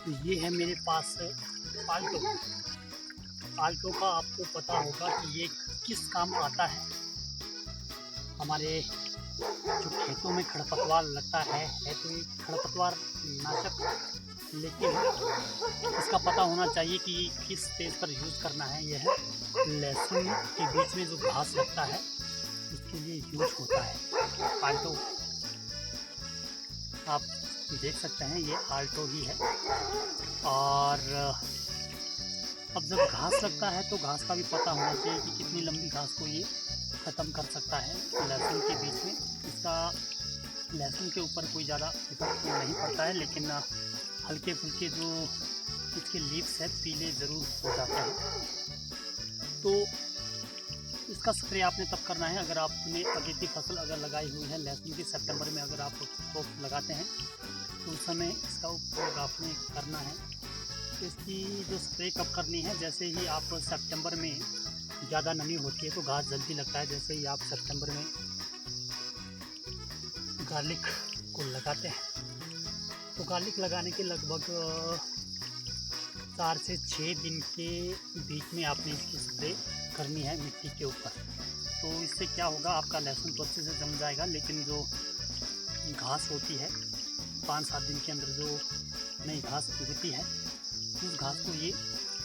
ये है मेरे पास आल्टो। आल्टो का आपको पता होगा कि ये किस काम आता है। हमारे जो खेतों में खरपतवार लगता है तो ये खरपतवार नाशक, लेकिन इसका पता होना चाहिए कि किस स्टेज पर यूज़ करना है। यह लहसुन के बीच में जो घास लगता है उसके लिए यूज होता है आल्टो। आप देख सकते हैं ये आल्टो ही है। और अब जब घास लगता है तो घास का भी पता होना चाहिए कि कितनी लंबी घास को ये ख़त्म कर सकता है लहसुन के बीच में। इसका लहसुन के ऊपर कोई ज़्यादा इफेक्ट नहीं पड़ता है, लेकिन हल्के फुल्के जो इसके लीव्स है पीले ज़रूर हो जाते हैं। तो इसका स्प्रे आपने तब करना है अगर आपने अगेती फसल अगर लगाई हुई है लहसुन की। सितंबर में अगर आप उसको लगाते हैं तो उस समय इसका उपयोग आपने करना है। तो इसकी जो स्प्रे कब करनी है, जैसे ही आप सितंबर में ज़्यादा नमी होती है तो घास जल्दी लगता है। जैसे ही आप सितंबर में गार्लिक को लगाते हैं तो गार्लिक लगाने के लगभग 4 से 6 दिन के बीच में आपने इसकी स्प्रे करनी है मिट्टी के ऊपर। तो इससे क्या होगा, आपका लहसुन तो अच्छे से जम जाएगा, लेकिन जो घास होती है 5-7 दिन के अंदर जो नई घास उगती है उस घास को ये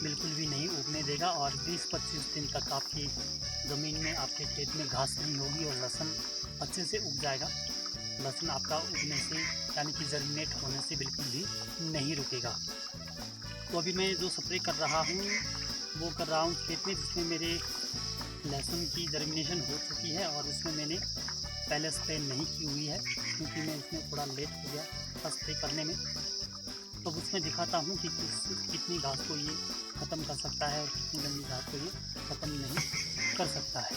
बिल्कुल भी नहीं उगने देगा। और 20-25 दिन तक आपकी ज़मीन में, आपके खेत में घास नहीं होगी और लहसुन अच्छे से उग जाएगा। लहसुन आपका उगने से यानी कि जर्मिनेट होने से बिल्कुल भी नहीं रुकेगा। तो अभी मैं जो स्प्रे कर रहा हूँ वो कर रहा हूँ खेत में जिसमें मेरे लहसुन की जर्मिनेशन हो चुकी है। और इसमें मैंने पहले स्प्रे नहीं की हुई है क्योंकि मैं इसमें थोड़ा लेट हो गया था स्प्रे करने में। तो उसमें दिखाता हूँ कि कितनी घास को ये ख़त्म कर सकता है और कितनी लंबी घास को ये ख़त्म नहीं कर सकता है।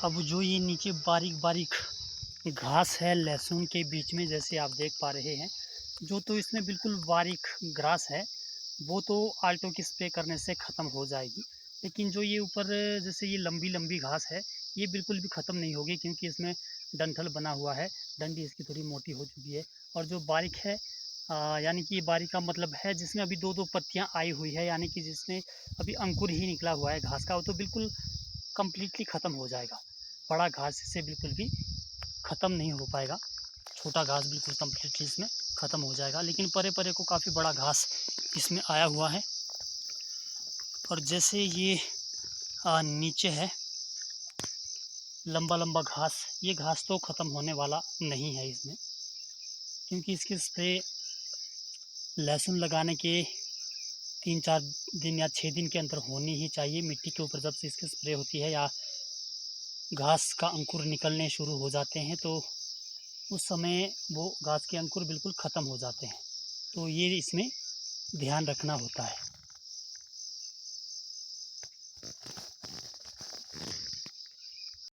अब जो ये नीचे बारीक बारीक घास है लहसुन के बीच में, जैसे आप देख पा रहे हैं, जो तो इसमें बिल्कुल बारीक ग्रास है वो तो आल्टो की स्प्रे करने से ख़त्म हो जाएगी। लेकिन जो ये ऊपर जैसे ये लंबी लंबी घास है ये बिल्कुल भी ख़त्म नहीं होगी क्योंकि इसमें डंठल बना हुआ है, डंडी इसकी थोड़ी मोटी हो चुकी है। और जो बारीक है यानी कि ये बारीक का मतलब है जिसमें अभी 2-2 पत्तियां आई हुई है, यानी कि जिसमें अभी अंकुर ही निकला हुआ है घास का, वो तो बिल्कुल कम्प्लीटली ख़त्म हो जाएगा। बड़ा घास इससे बिल्कुल भी ख़त्म नहीं हो पाएगा, छोटा घास बिल्कुल कम्प्लीटली इसमें ख़त्म हो जाएगा। लेकिन परे परे को काफ़ी बड़ा घास इसमें आया हुआ है। और जैसे ये नीचे है लंबा लंबा घास, ये घास तो ख़त्म होने वाला नहीं है इसमें, क्योंकि इसकी स्प्रे लहसुन लगाने के 3-4 दिन या 6 दिन के अंदर होनी ही चाहिए। मिट्टी के ऊपर जब से इसकी स्प्रे होती है या घास का अंकुर निकलने शुरू हो जाते हैं तो उस समय वो घास के अंकुर बिल्कुल ख़त्म हो जाते हैं। तो ये इसमें ध्यान रखना होता है।